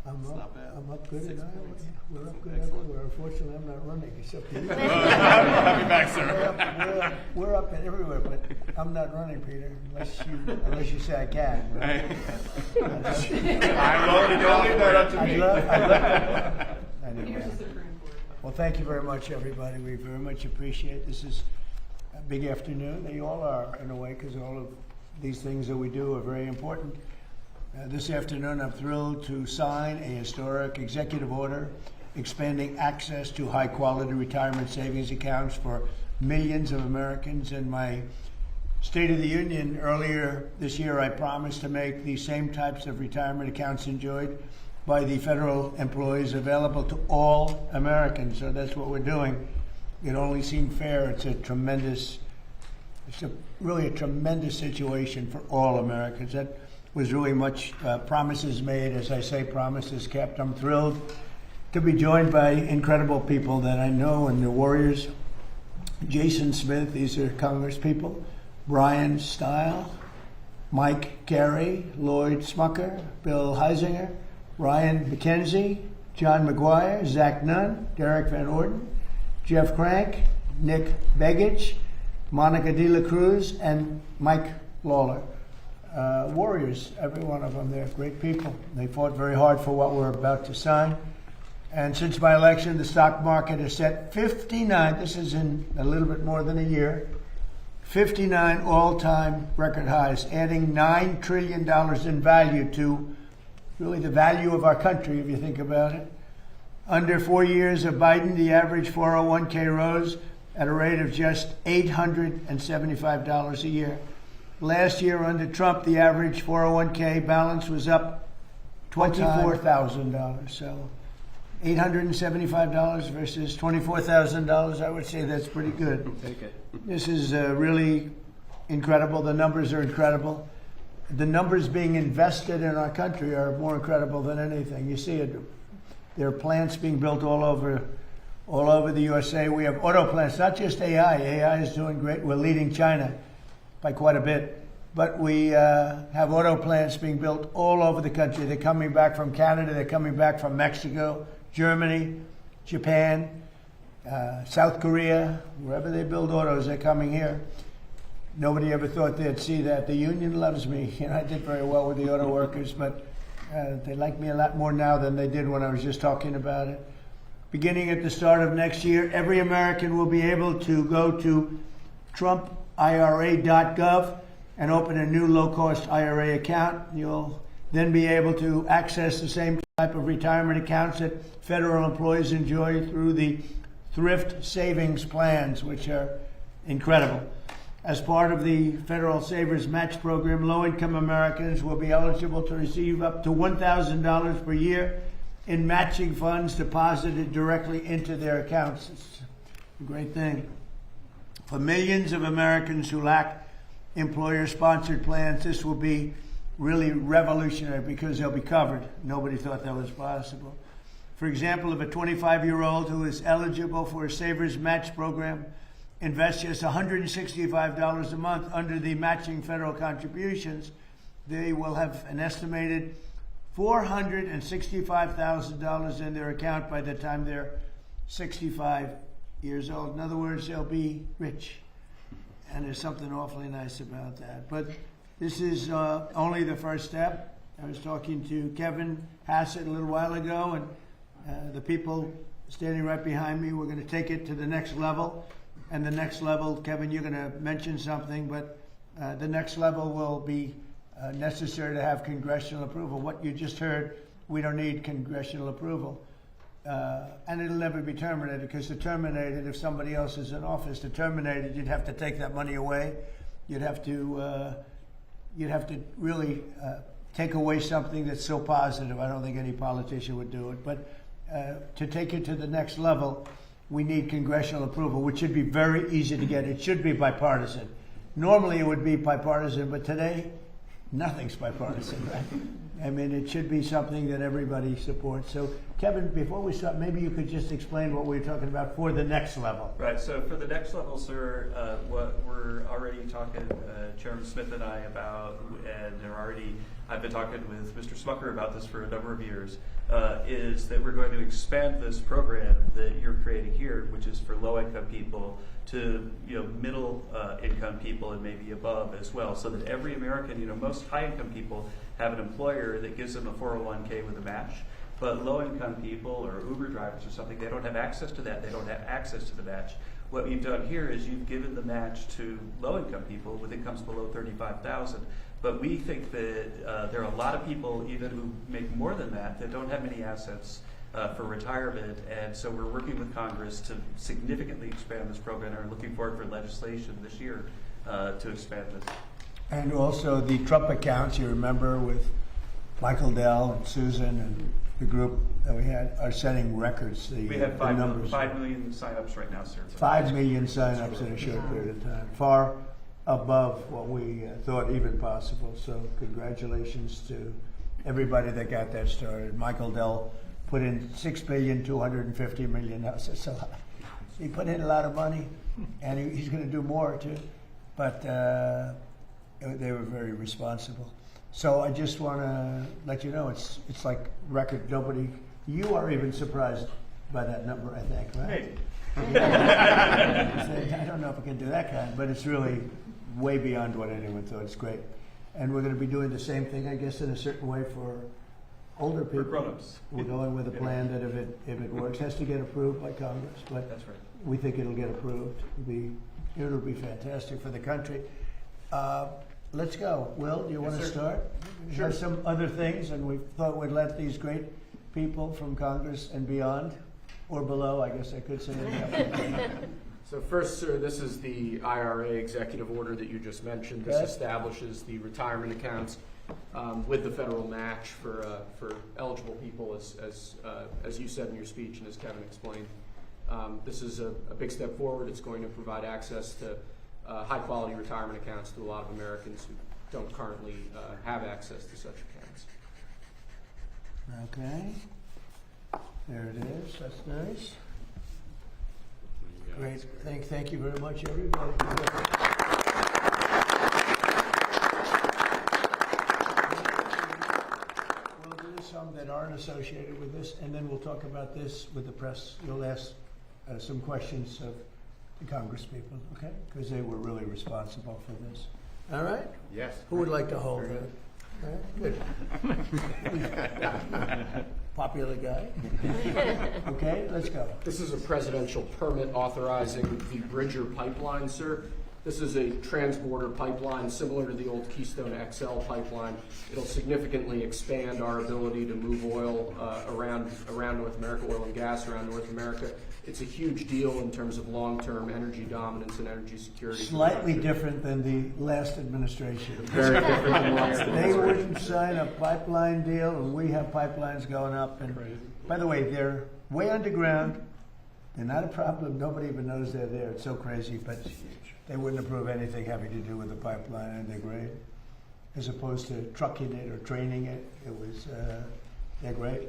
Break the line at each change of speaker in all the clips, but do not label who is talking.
I'm up good
6
in Iowa.
points.
We're up good
Excellent.
everywhere. Unfortunately, I'm not running except you.
I'll be back, sir.
We're up and everywhere, but I'm not running, Peter, unless you say I can. Right?
Don't leave that up to me.
Anyway. Well, thank you very much, everybody. We very much appreciate this. Is a big afternoon. They all are, in a way, because all of these things that we do are very important. This afternoon, I'm thrilled to sign a historic executive order expanding access to high-quality retirement savings accounts for millions of Americans. In my State of the Union earlier this year, I promised to make the same types of retirement accounts enjoyed by the federal employees available to all Americans. So that's what we're doing. It only seemed fair. It's really a tremendous situation for all Americans. That was really much promises made, as I say, promises kept. I'm thrilled to be joined by incredible people that I know and the warriors. Jason Smith, these are Congress people. Brian Stile, Mike Carey, Lloyd Smucker, Bill Heisinger, Ryan McKenzie, John McGuire, Zach Nunn, Derek Van Orden, Jeff Crank, Nick Begich, Monica De La Cruz, and Mike Lawler. Warriors, every one of them, they're great people. They fought very hard for what we're about to sign. And since my election, the stock market has set 59, this is in a little bit more than a year, 59 all-time record highs, adding $9 trillion in value to really the value of our country, if you think about it. Under 4 years of Biden, the average 401k rose at a rate of just $875 a year. Last year under Trump, the average 401k balance was up $24,000. So $875 versus $24,000, I would say that's pretty good.
Take it.
This is really incredible. The numbers are incredible. The numbers being invested in our country are more incredible than anything. You see it. There are plants being built all over the USA. We have auto plants, not just AI. AI is doing great. We're leading China by quite a bit. But we have auto plants being built all over the country. They're coming back from Canada. They're coming back from Mexico, Germany, Japan, South Korea. Wherever they build autos, they're coming here. Nobody ever thought they'd see that. The union loves me. I did very well with the auto workers, but they like me a lot more now than they did when I was just talking about it. Beginning at the start of next year, every American will be able to go to TrumpIRA.gov and open a new low-cost IRA account. You'll then be able to access the same type of retirement accounts that federal employees enjoy through the thrift savings plans, which are incredible. As part of the Federal Savers Match Program, low-income Americans will be eligible to receive up to $1,000 per year in matching funds deposited directly into their accounts. It's a great thing. For millions of Americans who lack employer-sponsored plans, this will be really revolutionary because they'll be covered. Nobody thought that was possible. For example, if a 25-year-old who is eligible for a Savers Match Program invest just $165 a month under the matching federal contributions, they will have an estimated $465,000 in their account by the time they're 65 years old. In other words, they'll be rich. And there's something awfully nice about that. But this is only the first step. I was talking to Kevin Hassett a little while ago, and the people standing right behind me, we're going to take it to the next level. And the next level, Kevin, you're going to mention something, but the next level will be necessary to have congressional approval. What you just heard, we don't need congressional approval. And it'll never be terminated, because to terminate it, if somebody else is in office, to terminate it, you'd have to take that money away. You'd have to really take away something that's so positive. I don't think any politician would do it. But to take it to the next level, we need congressional approval, which should be very easy to get. It should be bipartisan. Normally it would be bipartisan, but today, nothing's bipartisan, right? I mean, it should be something that everybody supports. So, Kevin, before we start, maybe you could just explain what we're talking about for the next level.
Right, so for the next level, sir, what we're already talking, Chairman Smith and I about, and I've been talking with Mr. Smucker about this for a number of years, is that we're going to expand this program that you're creating here, which is for low-income people, to middle income people and maybe above as well, so that every American, most high-income people have an employer that gives them a 401k with a match. But low-income people or Uber drivers or something, they don't have access to that. They don't have access to the match. What you've done here is you've given the match to low-income people with incomes below $35,000. But we think that there are a lot of people, even who make more than that don't have many assets for retirement. And so we're working with Congress to significantly expand this program and are looking forward for legislation this year to expand this.
And also the Trump accounts, you remember, with Michael Dell and Susan and the group that we had, are setting records.
We have 5 million signups right now, sir.
5 million signups in a short period of time, far above what we thought even possible. So congratulations to everybody that got that started. Michael Dell put in $6.25 billion. So he put in a lot of money, and he's going to do more too. But they were very responsible. So I just want to let you know it's like record. You are even surprised by that number, I think, right?
Maybe.
I don't know if we can do that kind, but it's really way beyond what anyone thought. It's great. And we're going to be doing the same thing, I guess, in a certain way for older people.
For grown-ups.
We're going with a plan that if it works, has to get approved by Congress. But
That's right.
we think it'll get approved. It'll be fantastic for the country. Let's go. Will, do you want to start?
Sure.
There's some other things, and we thought we'd let these great people from Congress and beyond, or below, I guess I could say.
So first, sir, this is the IRA executive order that you just mentioned. This
Okay.
establishes the retirement accounts with the federal match for eligible people, as you said in your speech and as Kevin explained. This is a big step forward. It's going to provide access to high-quality retirement accounts to a lot of Americans who don't currently have access to such accounts.
Okay. There it is. That's nice. Great. Thank you very much, everybody. We'll do some that aren't associated with this, and then we'll talk about this with the press. You'll ask some questions of the Congress people, okay? Because they were really responsible for this. All right?
Yes.
Who would like to hold it? All right, good. Popular guy. Okay, let's go.
This is a presidential permit authorizing the Bridger pipeline, sir. This is a transborder pipeline similar to the old Keystone XL pipeline. It'll significantly expand our ability to move oil around North America, oil and gas around North America. It's a huge deal in terms of long-term energy dominance and energy security.
Slightly different than the last administration.
Very different than last
They
administration.
wouldn't sign a pipeline deal, and we have pipelines going up. And by the way, they're way underground. They're not a problem. Nobody even knows they're there. It's so crazy, but they wouldn't approve anything having to do with the pipeline, and they're great. As opposed to trucking it or training it, they're great.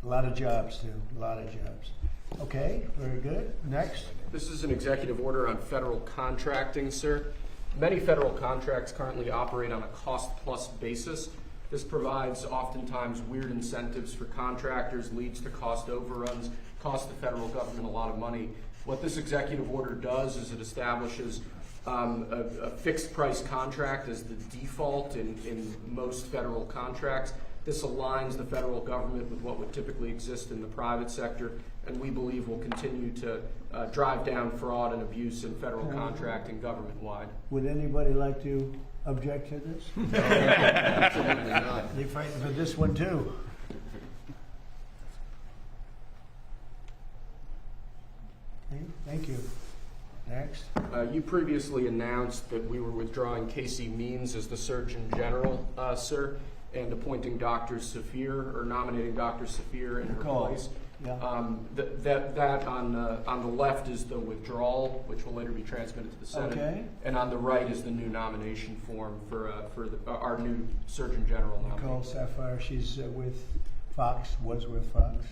A lot of jobs, too. A lot of jobs. Okay, very good. Next.
This is an executive order on federal contracting, sir. Many federal contracts currently operate on a cost-plus basis. This provides oftentimes weird incentives for contractors, leads to cost overruns, costs the federal government a lot of money. What this executive order does is it establishes a fixed price contract as the default in most federal contracts. This aligns the federal government with what would typically exist in the private sector, and we believe will continue to drive down fraud and abuse in federal contracting government-wide.
Would anybody like to object to this?
Absolutely not.
You're fighting for this one, too. Okay, thank you. Next.
You previously announced that we were withdrawing Casey Means as the Surgeon General, sir, and appointing Dr. Safir, or nominating Dr. Safir in her place.
Yeah.
That on the left is the withdrawal, which will later be transmitted to the Senate.
Okay.
And on the right is the new nomination form for our new Surgeon General nominee.
Nicole Sapphire, she's with Fox, was with Fox.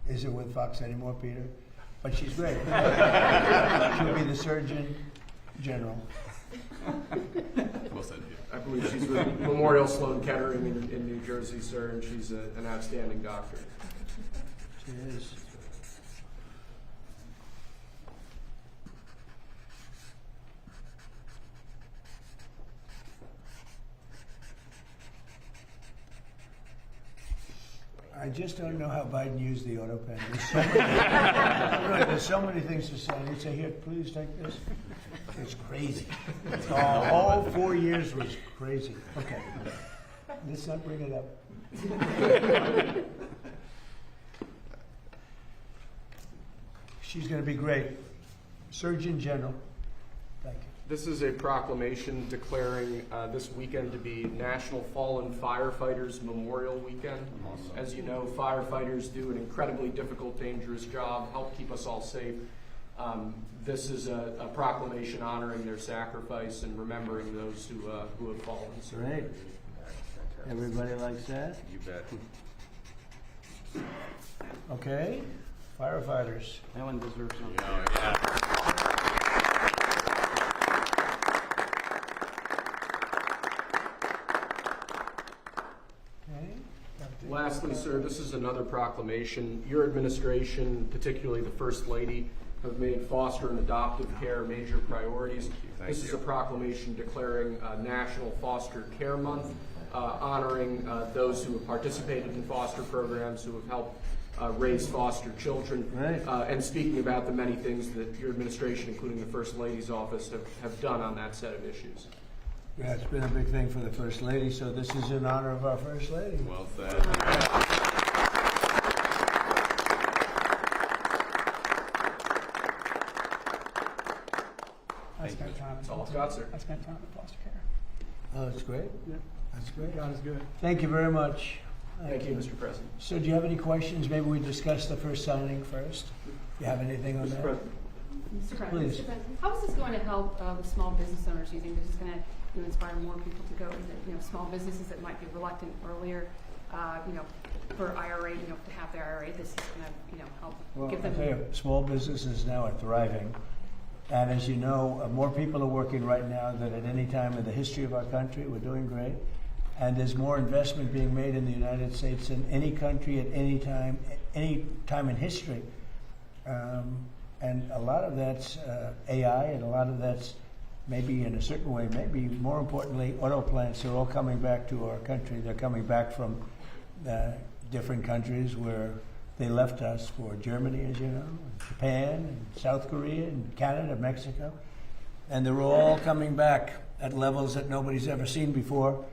Isn't with Fox anymore, Peter? But she's great. She'll be the Surgeon General.
Well said.
I believe she's with Memorial Sloan Kettering in New Jersey, sir, and she's an outstanding doctor.
She is. I just don't know how Biden used the auto pen. There's so many things to say. He'd say, "Here, please take this." It's crazy. All 4 years was crazy. Okay, let's not bring it up. She's going to be great. Surgeon General. Thank you.
This is a proclamation declaring this weekend to be National Fallen Firefighters Memorial Weekend. Awesome. As you know, firefighters do an incredibly difficult, dangerous job, help keep us all safe. This is a proclamation honoring their sacrifice and remembering those who have fallen. So
Great. Everybody likes that?
You bet.
Okay. Firefighters.
Ellen deserves something.
Yeah.
Okay.
lastly, sir, this is another proclamation. Your administration, particularly the First Lady, have made foster and adoptive care major priorities. This is a proclamation declaring National Foster Care Month, honoring those who have participated in foster programs, who have helped raise foster children,
Right.
And speaking about the many things that your administration, including the First Lady's office, have done on that set of issues.
Yeah, it's been a big thing for the First Lady, so this is in honor of our First Lady.
Well said.
I spent time.
That's all I've got, sir.
I spent time in foster care.
Oh, that's great.
Yeah.
That's great.
God is good.
Thank you very much.
Thank you, Mr. President.
So do you have any questions? Maybe we discuss the first signing first. You have anything on that?
Mr. President,
Please.
Mr. President, how is this going to help the small business owners? Do you think this is going to inspire more people to go into small businesses that might be reluctant earlier, for IRA, to have their IRA? This is going to help
Well,
give
I'll
them.
tell you, small businesses now are thriving. And as you know, more people are working right now than at any time in the history of our country. We're doing great. And there's more investment being made in the United States than any country at any time in history. And a lot of that's AI, and a lot of that's maybe in a certain way, maybe more importantly, auto plants are all coming back to our country. They're coming back from different countries where they left us, for Germany, as you know, and Japan, and South Korea, and Canada, Mexico. And they're all coming back at levels that nobody's ever seen before.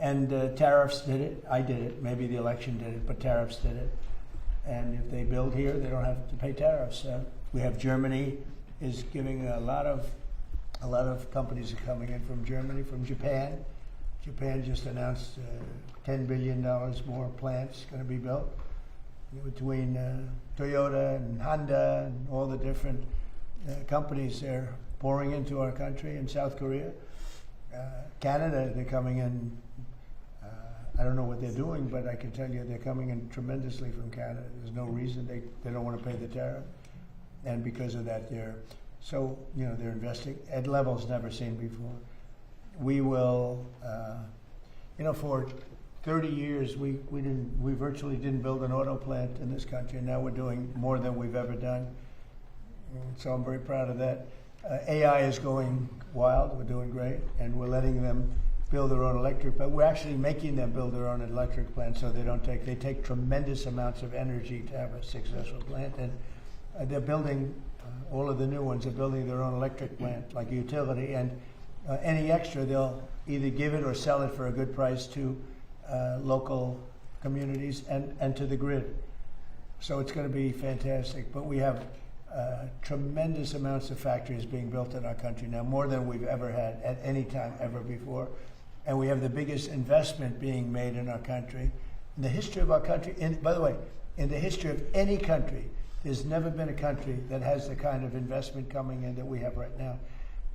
And tariffs did it. I did it. Maybe the election did it, but tariffs did it. And if they build here, they don't have to pay tariffs. We have Germany is giving a lot of companies are coming in from Germany, from Japan. Japan just announced $10 billion more plants going to be built between Toyota and Honda and all the different companies they're pouring into our country. In South Korea, Canada, they're coming in. I don't know what they're doing, but I can tell you they're coming in tremendously from Canada. There's no reason they don't want to pay the tariff, and because of that, they're investing at levels never seen before. We will, for 30 years we virtually didn't build an auto plant in this country, and now we're doing more than we've ever done. So I'm very proud of that. AI is going wild. We're doing great, and we're letting them build their own electric, but we're actually making them build their own electric plant, so they take tremendous amounts of energy to have a successful plant. And they're building all of the new ones are building their own electric plant, like a utility, and any extra they'll either give it or sell it for a good price to local communities and to the grid. So it's going to be fantastic. But we have tremendous amounts of factories being built in our country now, more than we've ever had at any time ever before. And we have the biggest investment being made in our country, in the history of our country. And by the way, In the history of any country, there's never been a country that has the kind of investment coming in that we have right now.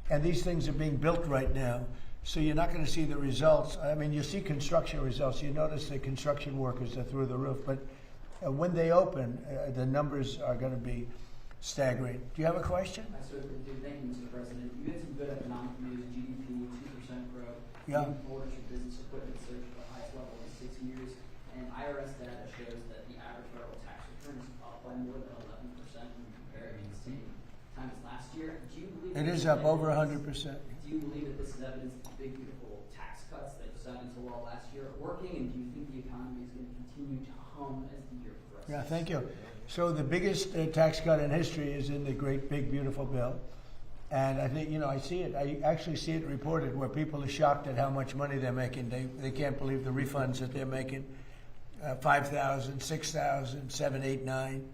And these things are being built right now. So you're not going to see the results. I mean, you see construction results. You notice the construction workers are through the roof. But when they open, the numbers are going to be staggering. Do you have a question?
I certainly do. Thank you, Mr. President. You had some good economic news, GDP, 2% growth.
Yeah.
Orders for business equipment surged to the highest level in 6 years. And IRS data shows that the average federal tax return is up by more than 11% when comparing the same time as last year. Do you believe
It
this
is up over
evidence-
100%.
Do you believe that this is evidence that the big, beautiful tax cuts that you signed into law last year are working? And do you think the economy is going to continue to hum as the year progresses?
Yeah, thank you. So the biggest tax cut in history is in the great, big, beautiful bill. And I think, I see it. I actually see it reported where people are shocked at how much money they're making. They can't believe the refunds that they're making. 5,000, 6,000, 7, 8, 9.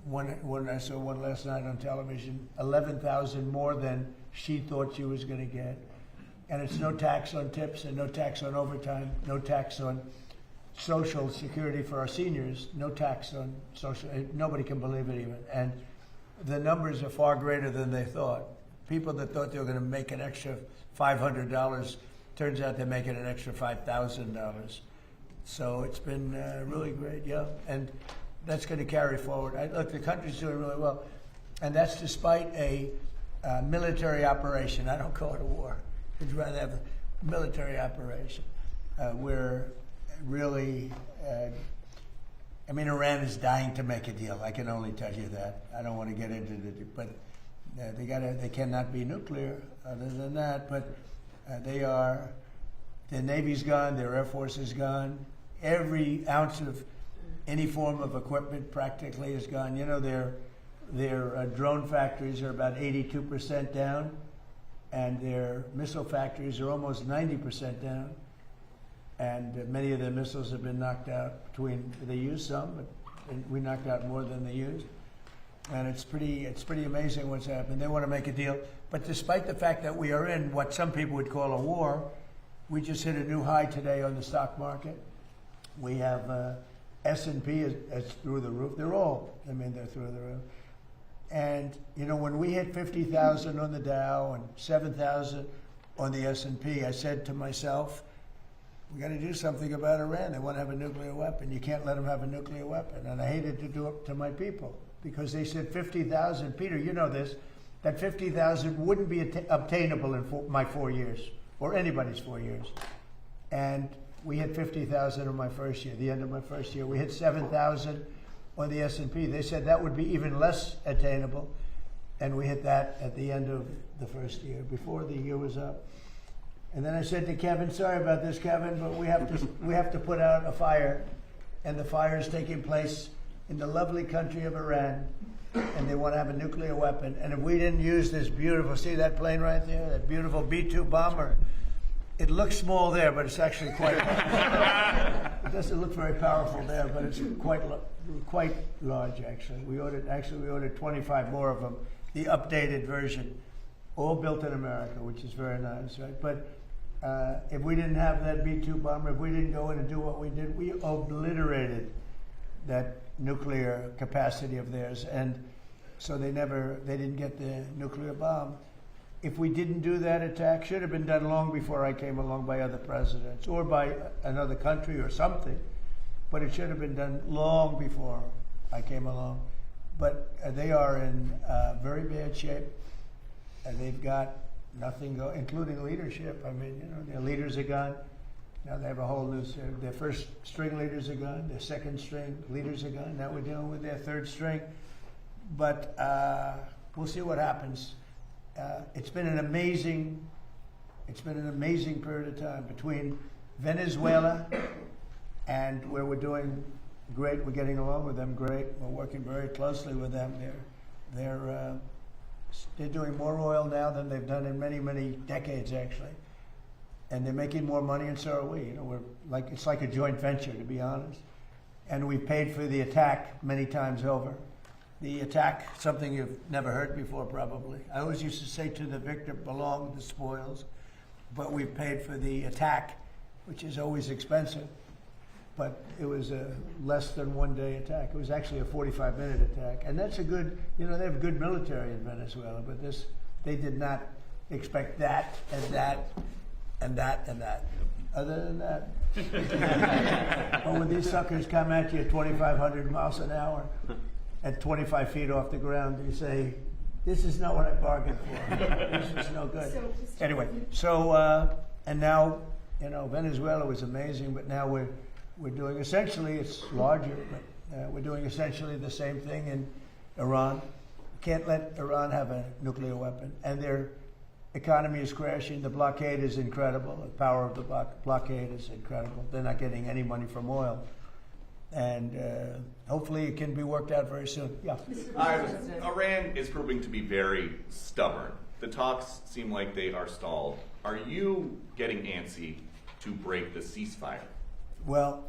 One I saw one last night on television, 11,000 more than she thought she was going to get. And it's no tax on tips and no tax on overtime, no tax on Social Security for our seniors, no tax on social. Nobody can believe it even. And the numbers are far greater than they thought. People that thought they were going to make an extra $500, turns out they're making an extra $5,000. So it's been really great, yeah. And that's going to carry forward. Look, the country's doing really well. And that's despite a military operation. I don't call it a war. I'd rather have a military operation. We're really, Iran is dying to make a deal. I can only tell you that. I don't want to get into it, but they cannot be nuclear other than that. But their Navy's gone, their Air Force is gone. Every ounce of any form of equipment practically is gone. Their drone factories are about 82% down, and their missile factories are almost 90% down. And many of their missiles have been knocked out. They used some, but we knocked out more than they used. And it's pretty amazing what's happened. They want to make a deal. But despite the fact that we are in what some people would call a war, we just hit a new high today on the stock market. We have S&P is through the roof. They're through the roof. And, when we hit 50,000 on the Dow and 7,000 on the S&P, I said to myself, we got to do something about Iran. They want to have a nuclear weapon. You can't let them have a nuclear weapon. And I hated to do it to my people because they said 50,000. Peter, you know this, that 50,000 wouldn't be obtainable in my 4 years or anybody's 4 years. And we hit 50,000 in my first year, the end of my first year. We hit 7,000 on the S&P. They said that would be even less attainable. And we hit that at the end of the first year, before the year was up. And then I said to Kevin, sorry about this, Kevin, but we have to put out a fire. And the fire is taking place in the lovely country of Iran. And they want to have a nuclear weapon. And if we didn't use this beautiful, see that plane right there? That beautiful B-2 bomber. It looks small there, but it's actually quite it doesn't look very powerful there, but it's quite large, actually. We ordered 25 more of them, the updated version, all built in America, which is very nice, right? But if we didn't have that B-2 bomber, if we didn't go in and do what we did, we obliterated that nuclear capacity of theirs. And so they didn't get the nuclear bomb. If we didn't do that attack, should have been done long before I came along by other presidents or by another country or something, but it should have been done long before I came along. But they are in very bad shape. And they've got nothing going, including leadership. Their leaders are gone. Now they have a whole new, their first string leaders are gone. Their second string leaders are gone. Now we're dealing with their third string. But we'll see what happens. It's been an amazing period of time between Venezuela and where we're doing great. We're getting along with them great. We're working very closely with them. They're doing more oil now than they've done in many, many decades, actually. And they're making more money, and so are we. It's like a joint venture, to be honest. And we paid for the attack many times over. The attack, something you've never heard before, probably. I always used to say to the victor, belong the spoils. But we paid for the attack, which is always expensive. but it was a less than 1 day attack. It was actually a 45-minute attack. And that's a good, they have good military in Venezuela, but they did not expect that and that and that and that. Other than that, but when these suckers come at you at 2,500 miles an hour at 25 feet off the ground, you say, this is not what I bargained for. This is no good. Anyway, so, and now, Venezuela was amazing, but now we're doing essentially, it's larger, but we're doing essentially the same thing in Iran. Can't let Iran have a nuclear weapon. And their economy is crashing. The blockade is incredible. The power of the blockade is incredible. They're not getting any money from oil. And hopefully it can be worked out very soon. Yeah.
Iran is proving to be very stubborn. The talks seem like they are stalled. Are you getting antsy to break the ceasefire?
Well,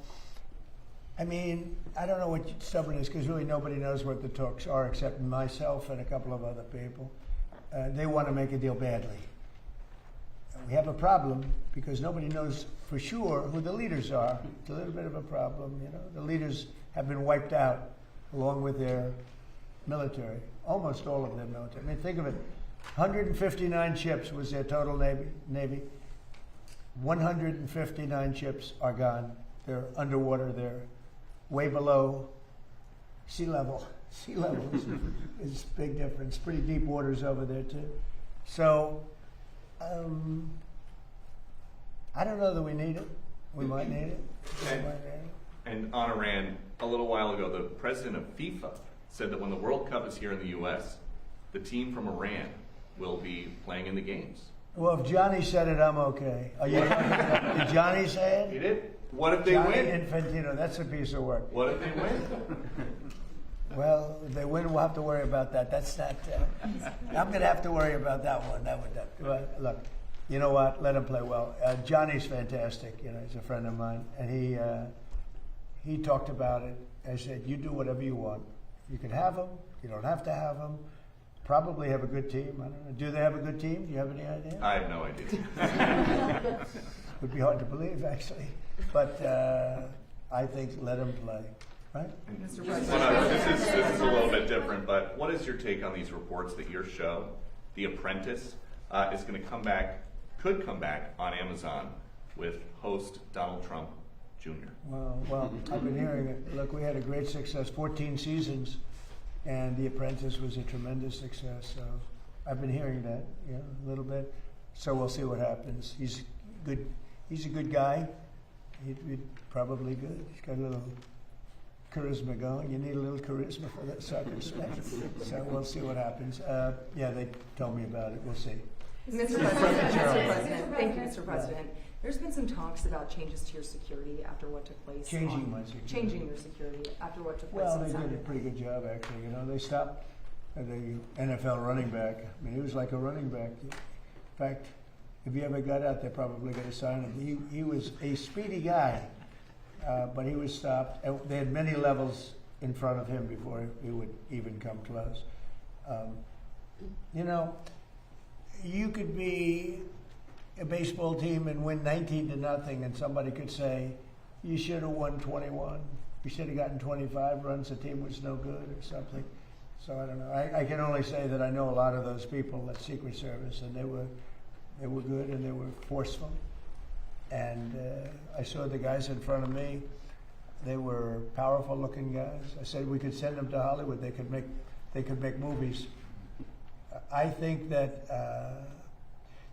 I mean, I don't know what stubborn is, because really nobody knows what the talks are except myself and a couple of other people. They want to make a deal badly. We have a problem because nobody knows for sure who the leaders are. It's a little bit of a problem, The leaders have been wiped out along with their military, almost all of their military. I mean, think of it. 159 ships was their total Navy. 159 ships are gone. They're underwater. They're way below sea level. Sea level is a big difference. Pretty deep waters over there, too. So, I don't know that we need it. We might need it.
And on Iran, a little while ago, the president of FIFA said that when the World Cup is here in the U.S., the team from Iran will be playing in the games.
Well, if Johnny said it, I'm okay. Did Johnny say it?
He did. What if they
Johnny
win?
Infantino, that's a piece of work.
What if they win?
Well, if they win, we'll have to worry about that. That's not. I'm going to have to worry about that one. Look, you know what? Let him play well. Johnny's fantastic. He's a friend of mine, and he talked about it. I said, you do whatever you want. You can have them. You don't have to have them. Probably have a good team. I don't know. Do they have a good team? Do you have any idea?
I have no idea.
Would be hard to believe, actually. But I think let them play. Right?
Mr. President. This is a little bit different, but what is your take on these reports that your show, The Apprentice, is going to could come back on Amazon with host Donald Trump Jr.?
Well, I've been hearing it. Look, we had a great success, 14 seasons, and The Apprentice was a tremendous success. So I've been hearing that, a little bit. So we'll see what happens. He's good. He's a good guy. He'd probably good. He's got a little charisma going. You need a little charisma for that soccer stuff. So we'll see what happens. Yeah, they told me about it. We'll see.
Mr. President, thank you, Mr. President. There's been some talks about changes to your security after what took place.
Changing my security.
Changing your security after what took place.
Well, they did a pretty good job, actually. They stopped the NFL running back. I mean, he was like a running back. In fact, if he ever got out, they're probably going to sign him. He was a speedy guy. But he was stopped. They had many levels in front of him before he would even come close. You could be a baseball team and win 19-0, and somebody could say, you should have won 21. You should have gotten 25 runs. The team was no good or something. So I don't know. I can only say that I know a lot of those people at Secret Service, and they were good and they were forceful. And I saw the guys in front of me. They were powerful-looking guys. I said we could send them to Hollywood. They could make movies. I think that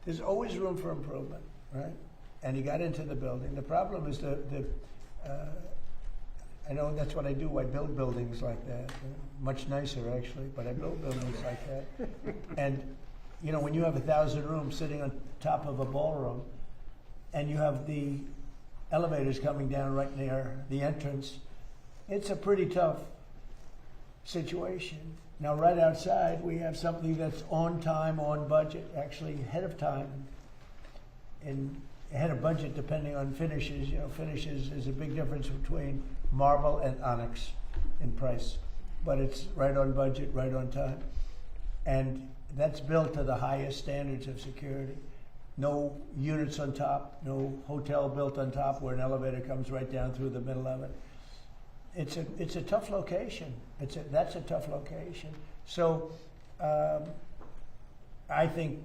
there's always room for improvement, right? And he got into the building. The problem is I know that's what I do. I build buildings like that. Much nicer, actually, but I build buildings like that. And, when you have 1,000 rooms sitting on top of a ballroom, and you have the elevators coming down right near the entrance, it's a pretty tough situation. Now, right outside, we have something that's on time, on budget, actually ahead of time, and ahead of budget depending on finishes. Finishes is a big difference between marble and onyx in price, but it's right on budget, right on time. And that's built to the highest standards of security. no units on top, no hotel built on top where an elevator comes right down through the middle of it. It's a tough location. That's a tough location. So I think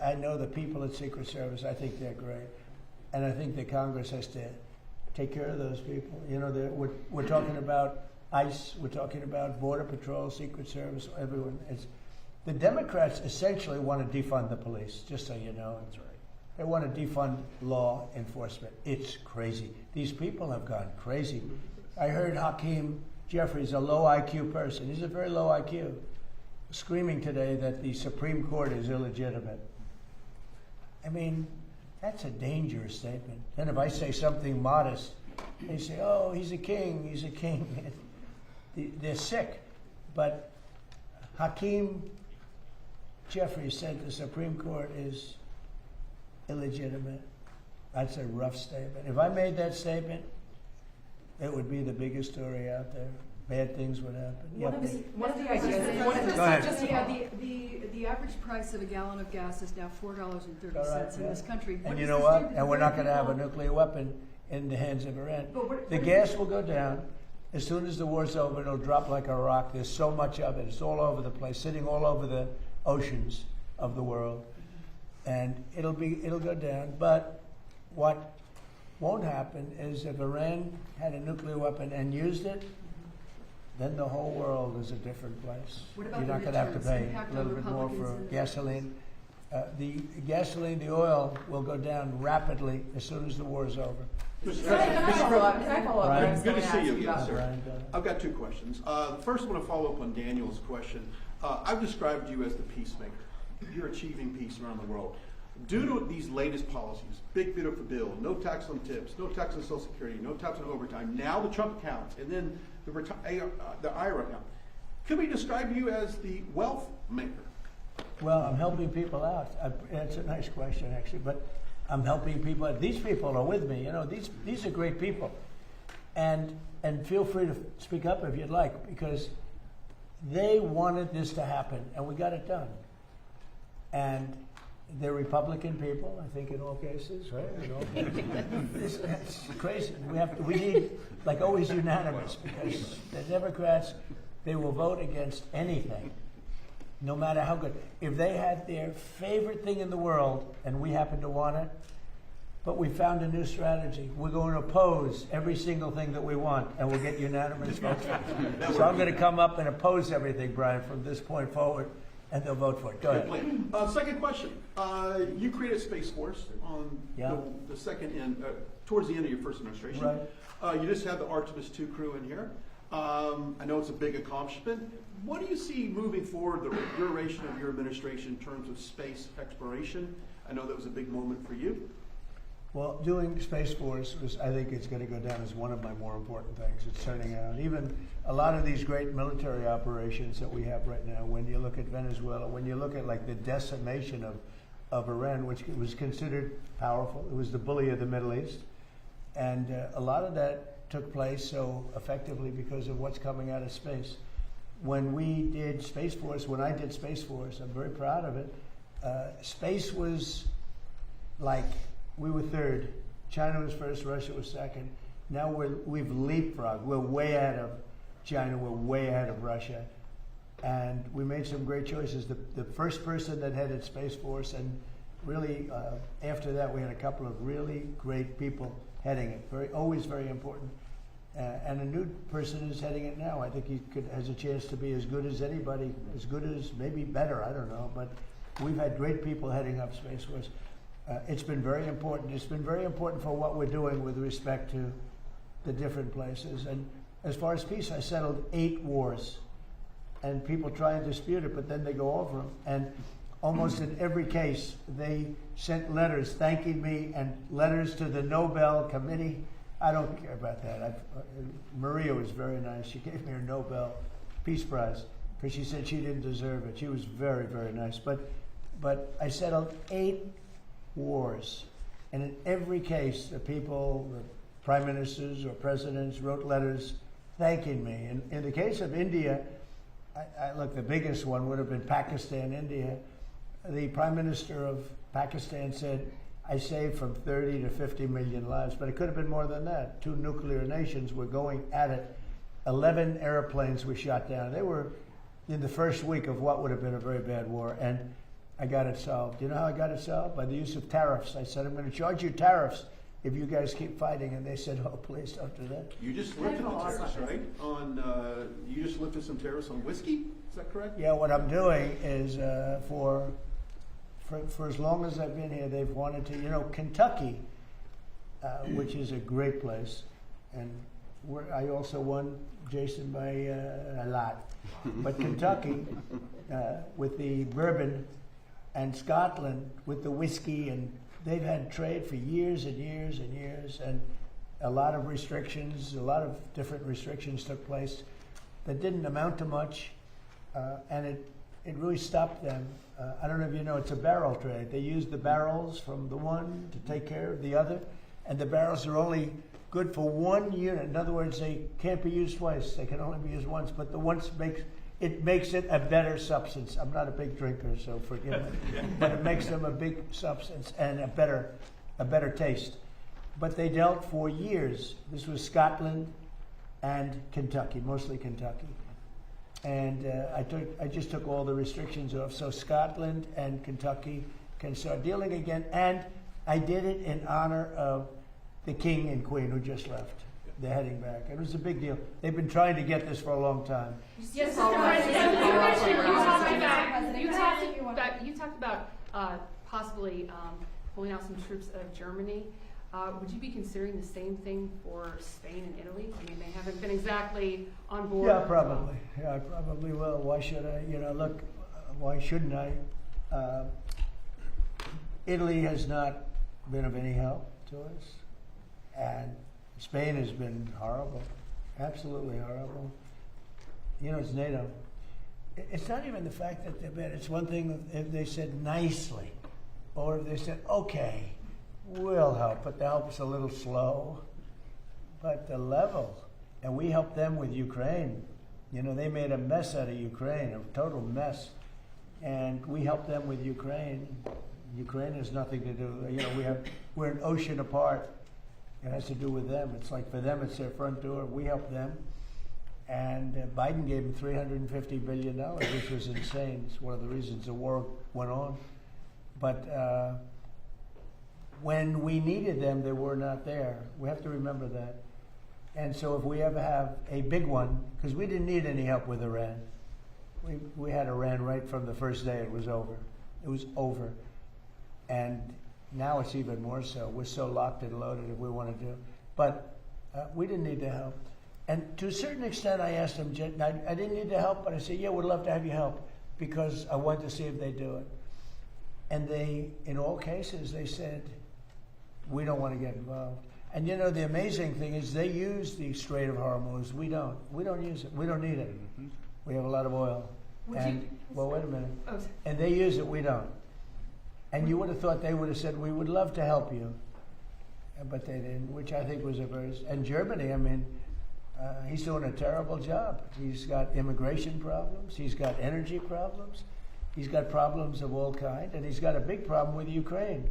I know the people at Secret Service. I think they're great, and I think the Congress has to take care of those people. You know, we're talking about ICE. We're talking about Border Patrol, Secret Service, everyone. The Democrats essentially want to defund the police. Just so you know, that's right. They want to defund law enforcement. It's crazy. These people have gone crazy. I heard Hakeem Jeffries, a low IQ person. He's a very low IQ, screaming today that the Supreme Court is illegitimate. I mean, that's a dangerous statement. Then if I say something modest, they say, oh, he's a king, he's a king. They're sick. But Hakeem Jeffries said the Supreme Court is illegitimate. That's a rough statement. If I made that statement, it would be the biggest story out there. Bad things would happen.
One of the ideas.
Go ahead.
Just, yeah, the average price of a gallon of gas is now $4.30 in this country.
And you know what? And we're not going to have a nuclear weapon in the hands of Iran. The gas will go down. As soon as the war's over, it'll drop like a rock. There's so much of it. It's all over the place, sitting all over the oceans of the world. And it'll go down. But what won't happen is if Iran had a nuclear weapon and used it, then the whole world is a different place.
What about
You're not
the
going to have to
returns,
pay
impact
a little
on
bit more for
Republicans in
gasoline. The gasoline, the oil will go down rapidly as soon as the war is over.
Can I follow up?
Brian,
What I was
Good to
gonna
see
ask
you again,
about-
sir.
Brian,
I've got two questions. First, I want to follow up on Daniel's question. I've described you as the peacemaker. You're achieving peace around the world. Due to these latest policies, big beautiful bill, no tax on tips, no tax on Social Security, no tax on overtime, now the Trump accounts, and then the IRA account. Could we describe you as the wealth maker?
Well, I'm helping people out. That's a nice question, actually, but I'm helping people out. These people are with me. You know, these are great people, and feel free to speak up if you'd like, because they wanted this to happen, and we got it done. And they're Republican people, I think, in all cases, right? In all cases. It's crazy. We need, like always, unanimous, because the Democrats, they will vote against anything, no matter how good. If they had their favorite thing in the world, and we happen to want it, but we found a new strategy. We're going to oppose every single thing that we want, and we'll get unanimous votes. So I'm going to come up and oppose everything, Brian, from this point forward, and they'll vote for it. Go ahead.
Second question. You created Space Force on
Yeah.
the second end, towards the end of your first administration.
Right.
You just had the Artemis II crew in here. I know it's a big accomplishment. What do you see moving forward, the duration of your administration in terms of space exploration? I know that was a big moment for you.
Well, doing Space Force I think it's going to go down as one of my more important things. It's turning out. Even a lot of these great military operations that we have right now, when you look at Venezuela, when you look at like the decimation of Iran, which was considered powerful, it was the bully of the Middle East. And a lot of that took place so effectively because of what's coming out of space. When we did Space Force, when I did Space Force, I'm very proud of it. Space was like, we were third. China was first, Russia was second. Now we've leapfrogged. We're way ahead of China, we're way ahead of Russia. And we made some great choices. The first person that headed Space Force, and really after that we had a couple of really great people heading it. Always very important. And a new person is heading it now. I think he has a chance to be as good as anybody, as good as, maybe better, I don't know. But we've had great people heading up Space Force. It's been very important. It's been very important for what we're doing with respect to the different places. And as far as peace, I settled 8 wars. And people try and dispute it, but then they go over them. And almost in every case, they sent letters thanking me and letters to the Nobel Committee. I don't care about that. Maria was very nice. She gave me her Nobel Peace Prize because she said she didn't deserve it. She was very, very nice. But I settled 8 wars. And in every case, the people, the prime ministers or presidents wrote letters thanking me. And in the case of India, look, the biggest one would have been Pakistan, India. The prime minister of Pakistan said, I saved from 30 to 50 million lives, but it could have been more than that. Two nuclear nations were going at it. 11 airplanes were shot down. They were in the first week of what would have been a very bad war, and I got it solved. You know how I got it solved? By the use of tariffs. I said, I'm going to charge you tariffs if you guys keep fighting, and they said, oh, please don't do that.
You just lifted the tariffs, right? You just lifted some tariffs on whiskey. Is that correct?
Yeah, what I'm doing is for as long as I've been here, they've wanted to, Kentucky, which is a great place, and I also won, Jason, by a lot. But Kentucky, with the bourbon, and Scotland with the whiskey, and they've had trade for years and years and years, and a lot of restrictions, a lot of different restrictions took place that didn't amount to much, and it really stopped them. I don't know if you know, it's a barrel trade. They use the barrels from the one to take care of the other, and the barrels are only good for one unit. In other words, they can't be used twice. They can only be used once, but the once makes it a better substance. I'm not a big drinker, so forgive me, but it makes them a big substance and a better taste. But they dealt for years. This was Scotland and Kentucky, mostly Kentucky. And I just took all the restrictions off. So Scotland and Kentucky can start dealing again. And I did it in honor of the king and queen who just left. They're heading back. It was a big deal. They've been trying to get this for a long time.
Yes, Mr. President, you talked about possibly pulling out some troops out of Germany. Would you be considering the same thing for Spain and Italy? I mean, they haven't been exactly on board.
Yeah, probably. Yeah, I probably will. Why should I? Look, why shouldn't I? Italy has not been of any help to us, and Spain has been horrible, absolutely horrible. It's NATO. It's not even the fact that they're bad. It's one thing if they said nicely, or if they said, okay, we'll help, but the help's a little slow. But the level, and we helped them with Ukraine. They made a mess out of Ukraine, a total mess. And we helped them with Ukraine. Ukraine has nothing to do, we're an ocean apart. It has to do with them. It's like for them, it's their front door. We help them. And Biden gave them $350 billion, which was insane. It's one of the reasons the war went on. But when we needed them, they were not there. We have to remember that. And so if we ever have a big one, because we didn't need any help with Iran. We had Iran right from the first day it was over. It was over. And now it's even more so. We're so locked and loaded if we want to do. But we didn't need the help. And to a certain extent, I asked them, I didn't need the help, but I said, yeah, we'd love to have you help because I want to see if they do it. And they, in all cases, they said, we don't want to get involved. And the amazing thing is they use the Strait of Hormuz. We don't. We don't use it. We don't need it. We have a lot of oil. Well, wait a minute.
Oh.
And they use it, we don't. And you would have thought they would have said, we would love to help you. But they didn't, which I think was and Germany, he's doing a terrible job. He's got immigration problems. He's got energy problems. He's got problems of all kinds. And he's got a big problem with Ukraine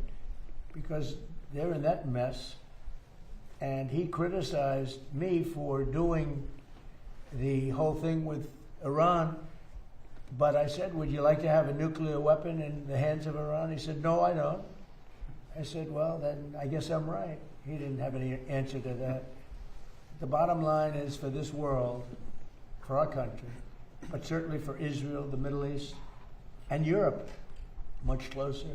because they're in that mess. And he criticized me for doing the whole thing with Iran. But I said, would you like to have a nuclear weapon in the hands of Iran? He said, no, I don't. I said, well, then I guess I'm right. He didn't have any answer to that. The bottom line is for this world, for our country, but certainly for Israel, the Middle East, and Europe, much closer,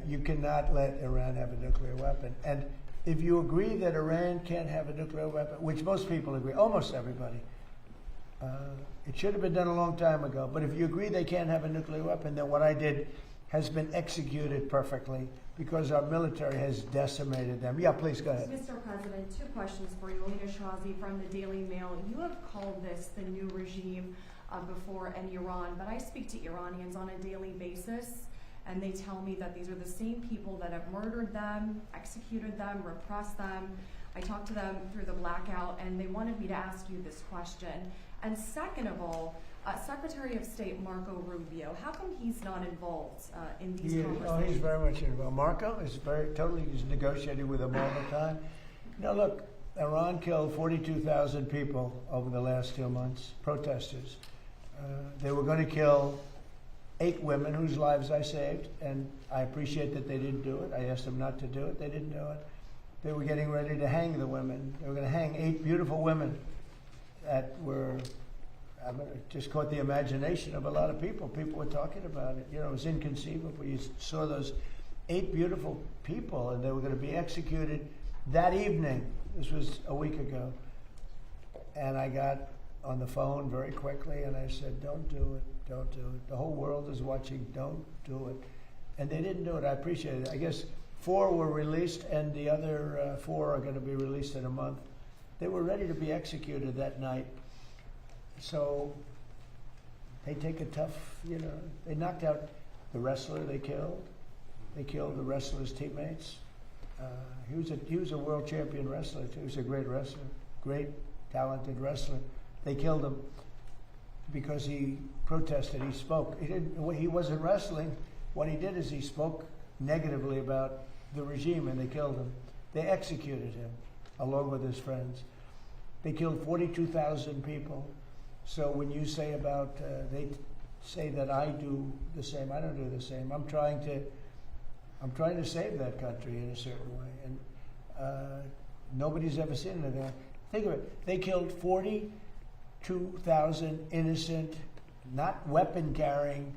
you cannot let Iran have a nuclear weapon. And if you agree that Iran can't have a nuclear weapon, which most people agree, almost everybody, it should have been done a long time ago. But if you agree they can't have a nuclear weapon, then what I did has been executed perfectly because our military has decimated them. Yeah, please go ahead.
Mr. President, two questions for you. Alina Shrazi from the Daily Mail. You have called this the new regime before in Iran, but I speak to Iranians on a daily basis, and they tell me that these are the same people that have murdered them, executed them, repressed them. I talked to them through the blackout, and they wanted me to ask you this question. And second of all, Secretary of State Marco Rubio, how come he's not involved in these conversations?
He's very much involved. Marco is he's negotiating with them all the time. Look, Iran killed 42,000 people over the last 2 months, protesters. They were going to kill 8 women whose lives I saved, and I appreciate that they didn't do it. I asked them not to do it. They didn't do it. They were getting ready to hang the women. They were going to hang 8 beautiful women that were, just caught the imagination of a lot of people. People were talking about it. It was inconceivable. You saw those 8 beautiful people, and they were going to be executed that evening. This was a week ago. And I got on the phone very quickly, and I said, don't do it. Don't do it. The whole world is watching. Don't do it. And they didn't do it. I appreciate it. I guess 4 were released, and the other 4 are going to be released in a month. They were ready to be executed that night. So they take a tough, they knocked out the wrestler they killed. They killed the wrestler's teammates. He was a world champion wrestler, too. He was a great wrestler, great, talented wrestler. They killed him because he protested. He spoke. He wasn't wrestling. What he did is he spoke negatively about the regime, and they killed him. They executed him along with his friends. They killed 42,000 people. So when you say about, they say that I do the same, I don't do the same. I'm trying to save that country in a certain way, and nobody's ever seen anything. Think of it. They killed 42,000 innocent, not weapon-carrying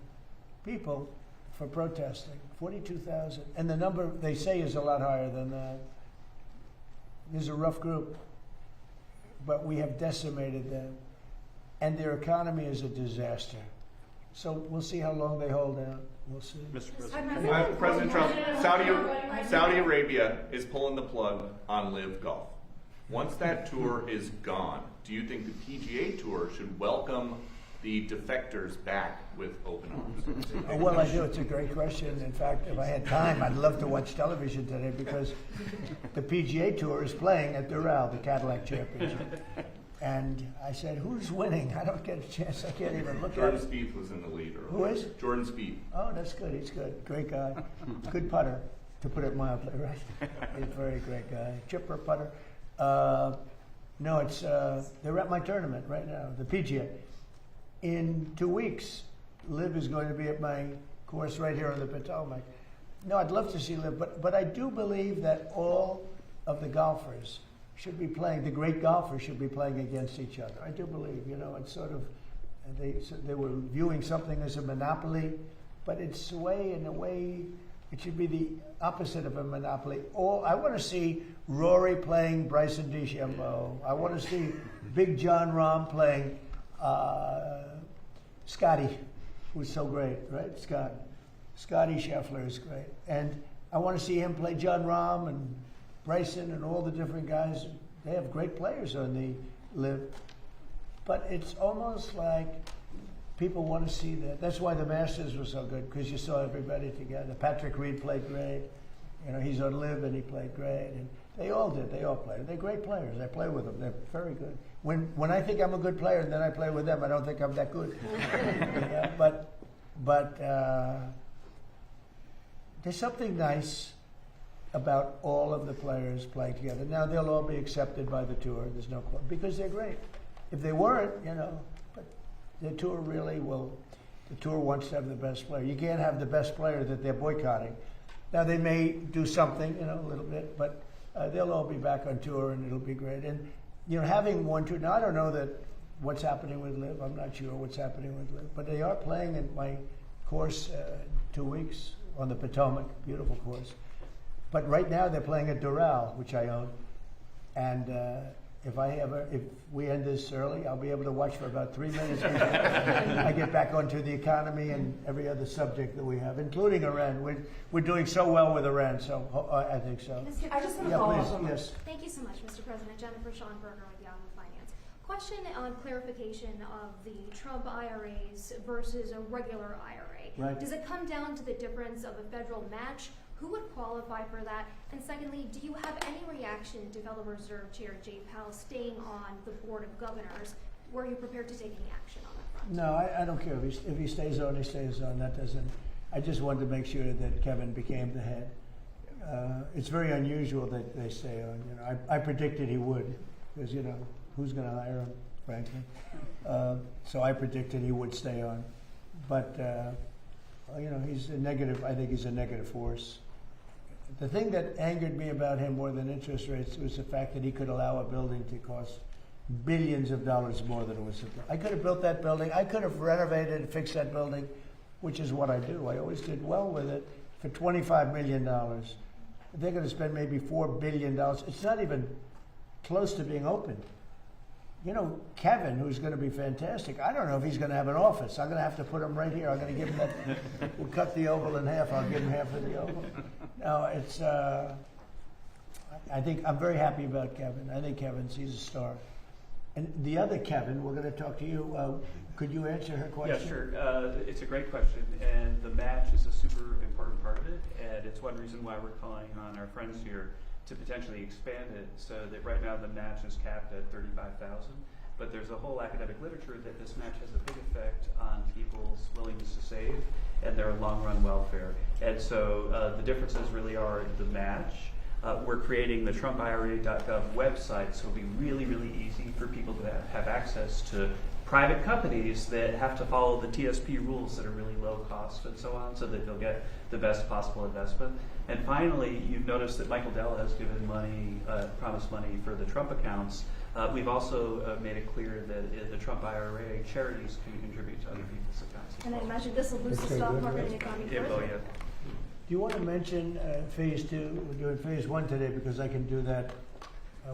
people for protesting. 42,000. And the number they say is a lot higher than that. There's a rough group, but we have decimated them. And their economy is a disaster. So we'll see how long they hold out. We'll see.
Mr. President. President Trump, Saudi Arabia is pulling the plug on Live Golf. Once that tour is gone, do you think the PGA Tour should welcome the defectors back with open arms?
Well, I do. It's a great question. In fact, if I had time, I'd love to watch television today because the PGA Tour is playing at Doral, the Cadillac Championship. And I said, who's winning? I don't get a chance. I can't even look at it.
Jordan Spieth was in the lead earlier.
Who is?
Jordan Spieth.
Oh, that's good. He's good. Great guy. Good putter, to put it mildly, right? He's a very great guy. Chipper putter. No, it's they're at my tournament right now, the PGA. In 2 weeks, Liv is going to be at my course right here on the Potomac. No, I'd love to see Liv, but I do believe that all of the golfers should be playing, the great golfers should be playing against each other. I do believe, it's sort of, they were viewing something as a monopoly, but it's in a way, it should be the opposite of a monopoly. I want to see Rory playing Bryson DeChambeau. I want to see Big John Rahm playing Scotty, who's so great, right? Scotty Scheffler is great. And I want to see him play John Rahm and Bryson and all the different guys. They have great players on the Live. But it's almost like people want to see that. That's why the Masters was so good, because you saw everybody together. Patrick Reed played great. He's on Live and he played great. And they all did. They all played. They're great players. I play with them. They're very good. When I think I'm a good player and then I play with them, I don't think I'm that good. But there's something nice about all of the players playing together. Now they'll all be accepted by the tour. There's no question, because they're great. If they weren't, but the tour really will. The tour wants to have the best player. You can't have the best player that they're boycotting. Now they may do something, a little bit, but they'll all be back on tour and it'll be great. And having one tour. Now I don't know that what's happening with Liv. I'm not sure what's happening with Liv, but they are playing at my course 2 weeks on the Potomac, beautiful course. But right now they're playing at Doral, which I own. And if we end this early, I'll be able to watch for about 3 minutes. I get back onto the economy and every other subject that we have, including Iran. We're doing so well with Iran, so I think so.
I just want to follow up on
yes.
Thank you so much, Mr. President. Jennifer Schonberger with Yahoo Finance. Question on clarification of the Trump IRAs versus a regular IRA.
Right.
Does it come down to the difference of a federal match? Who would qualify for that? And secondly, do you have any reaction to fellow Reserve Chair Jay Powell staying on the Board of Governors? were you prepared to take any action on that front?
No, I don't care. If he stays on, he stays on. That doesn't. I just wanted to make sure that Kevin became the head. It's very unusual that they stay on. You know, I predicted he would, because you know who's going to hire him, frankly. So I predicted he would stay on, but you know he's a negative. I think he's a negative force. The thing that angered me about him more than interest rates was the fact that he could allow a building to cost billions of dollars more than it was. I could have built that building. I could have renovated and fixed that building, which is what I do. I always did well with it for $25 million. They're going to spend maybe $4 billion. It's not even close to being opened. You know, Kevin, who's going to be fantastic, I don't know if he's going to have an office. I'm going to have to put him right here. I'm going to give him that. We'll cut the oval in half. I'll give him half of the oval. No, it's. I think I'm very happy about Kevin. I think he's a star. And the other Kevin, we're going to talk to you. Could you answer her question?
Yeah, sure. It's a great question, and the match is a super important part of it, and it's one reason why we're calling on our friends here to potentially expand it so that right now the match is capped at $35,000, but there's a whole academic literature that this match has a big effect on people's willingness to save and their long-run welfare. And so the differences really are the match. We're creating the TrumpIRA.gov website, so it'll be really, really easy for people to have access to private companies that have to follow the TSP rules that are really low cost and so on, so that they'll get the best possible investment. And finally, you've noticed that Michael Dell has given money, promised money for the Trump accounts. We've also made it clear that the Trump IRA charities can contribute to other people's accounts.
And I imagine this will boost the stock market and the economy
Yeah,
further.
oh, yeah.
Do you want to mention phase 2? We're doing phase 1 today because I can do that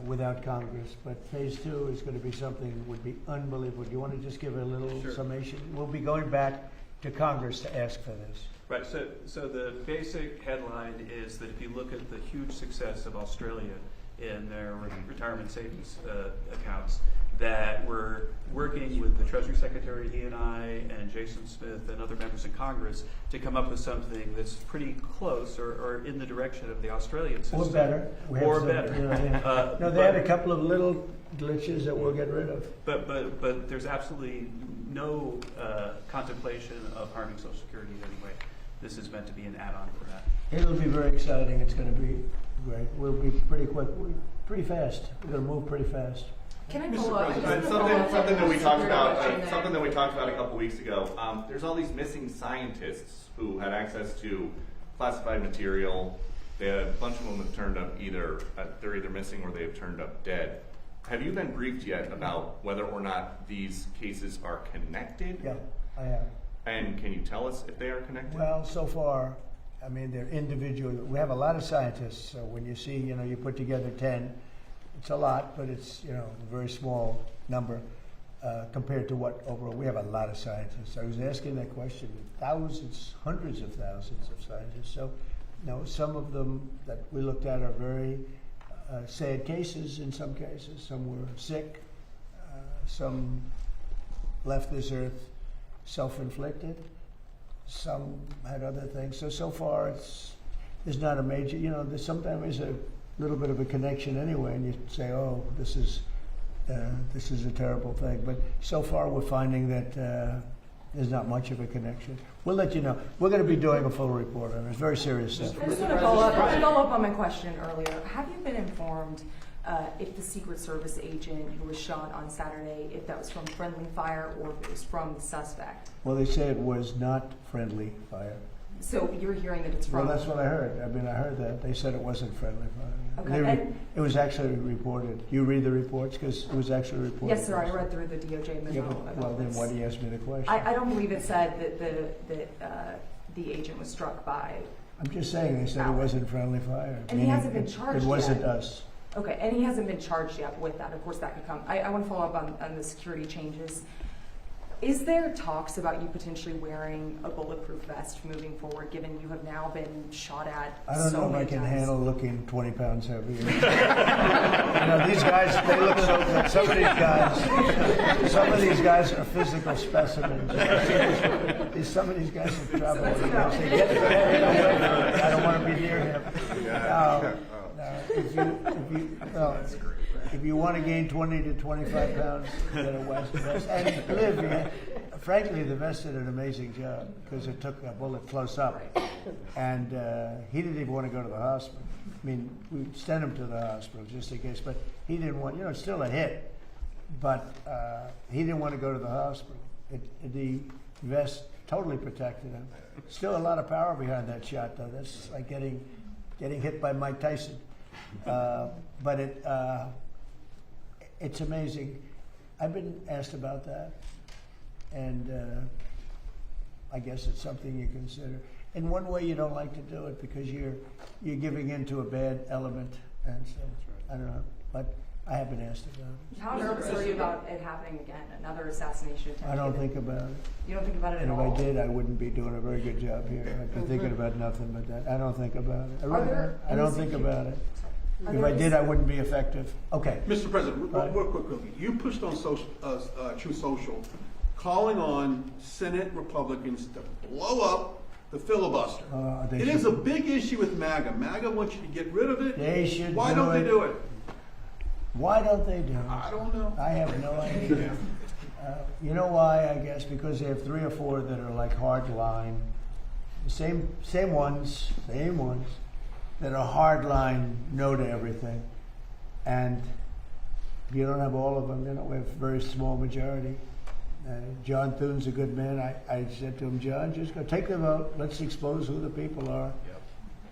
without Congress. But phase 2 is going to be something that would be unbelievable. Do you want to just give a little
Sure.
summation? We'll be going back to Congress to ask for this.
Right, so the basic headline is that if you look at the huge success of Australia in their retirement savings accounts, that we're working with the Treasury Secretary, he and I, and Jason Smith and other members in Congress to come up with something that's pretty close or in the direction of the Australian system.
Or better.
Or better.
No, they had a couple of little glitches that we'll get rid of.
But there's absolutely no contemplation of harming Social Security in any way. This is meant to be an add-on for that.
It'll be very exciting. It's going to be great. We'll be pretty quick, pretty fast. We're going to move pretty fast.
Can I follow up?
Something that we talked about. Something that we talked about a couple weeks ago. There's all these missing scientists who had access to classified material. A bunch of them have turned up they're either missing or they have turned up dead. Have you been briefed yet about whether or not these cases are connected?
Yeah, I have.
And can you tell us if they are connected?
Well, so far, I mean, they're individual. We have a lot of scientists. So when you see, you put together 10, it's a lot, but it's, a very small number compared to what overall. We have a lot of scientists. I was asking that question. Thousands, hundreds of thousands of scientists. So, some of them that we looked at are very sad cases in some cases. Some were sick. Some left this earth self-inflicted. Some had other things. So far, there's not a major. There's sometimes a little bit of a connection anyway, and you say, "Oh, this is a terrible thing." But so far, we're finding that there's not much of a connection. We'll let you know. We're going to be doing a full report on it. It's very serious stuff.
I just want to follow up on my question earlier. Have you been informed if the Secret Service agent who was shot on Saturday, if that was from friendly fire or if it was from the suspect?
Well, they say it was not friendly fire.
So you're hearing that it's from...
Well, that's what I heard. I heard that. They said it wasn't friendly fire.
Okay.
It was actually reported. You read the reports because it was actually reported.
Yes, sir. I read through the DOJ memo.
Yeah, well, then why do you ask me the question?
I don't believe it said that the agent was struck by...
I'm just saying they said it wasn't friendly fire.
And he hasn't been charged yet.
It wasn't us.
Okay, and he hasn't been charged yet with that. Of course, that could come. I want to follow up on the security changes. Is there talks about you potentially wearing a bulletproof vest moving forward, given you have now been shot at so many times?
I don't know if I can handle looking 20 pounds heavier. These guys, they look so good. Some of these guys are physical specimens. Some of these guys have traveled. I don't want to be near him. No. if you want to gain 20 to 25 pounds, get a West vest. And believe me, frankly, the vest did an amazing job because it took a bullet close up, and he didn't even want to go to the hospital. I mean, we sent him to the hospital just in case, but he didn't want. It's still a hit, but he didn't want to go to the hospital. The vest totally protected him. Still a lot of power behind that shot, though. That's like getting hit by Mike Tyson. But it's amazing. I've been asked about that, and I guess it's something you consider. In one way, you don't like to do it because you're giving into a bad element, and so I don't know. But I have been asked about it.
How nervous are you about it happening again? Another assassination attempt?
I don't think about it.
You don't think about it
And
at
if
all?
I did, I wouldn't be doing a very good job here. I've been thinking about nothing but that. I don't think about it. I really don't. I don't think about it. If I did, I wouldn't be effective. Okay.
Mr. President,
Right.
real quickly, you pushed on True Social, calling on Senate Republicans to blow up the filibuster.
They
It is
should.
a big issue with MAGA. MAGA wants you to get rid of it.
They should
Why
do
don't they
it.
do it?
Why don't they do it?
I don't know.
I have no idea. You know why? I guess because they have 3 or 4 that are like hard line, same ones that are hard line, no to everything, and you don't have all of them. We have a very small majority. John Thune's a good man. I said to him, John, just go take the vote. Let's expose who the people are.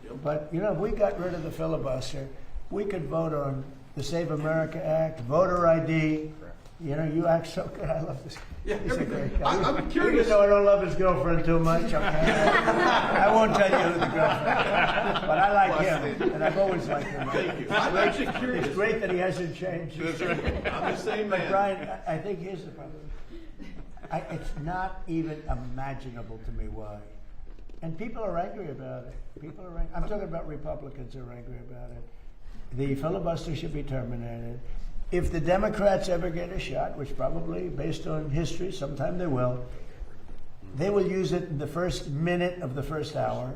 Yep.
But if we got rid of the filibuster, we could vote on the Save America Act, voter ID. You act so good. I love this.
Yeah,
He's a
everything.
great guy.
I'm curious.
Even though I don't love his girlfriend too much, okay? I won't tell you who the girlfriend is. But I like him, and I've always liked him.
Thank you. I'm actually curious.
It's great that he hasn't changed.
That's right. I'm the same
But
man.
Brian, I think here's the problem. It's not even imaginable to me why. And people are angry about it. I'm talking about Republicans are angry about it. The filibuster should be terminated. If the Democrats ever get a shot, which probably, based on history, sometime they will use it in the first minute of the first hour,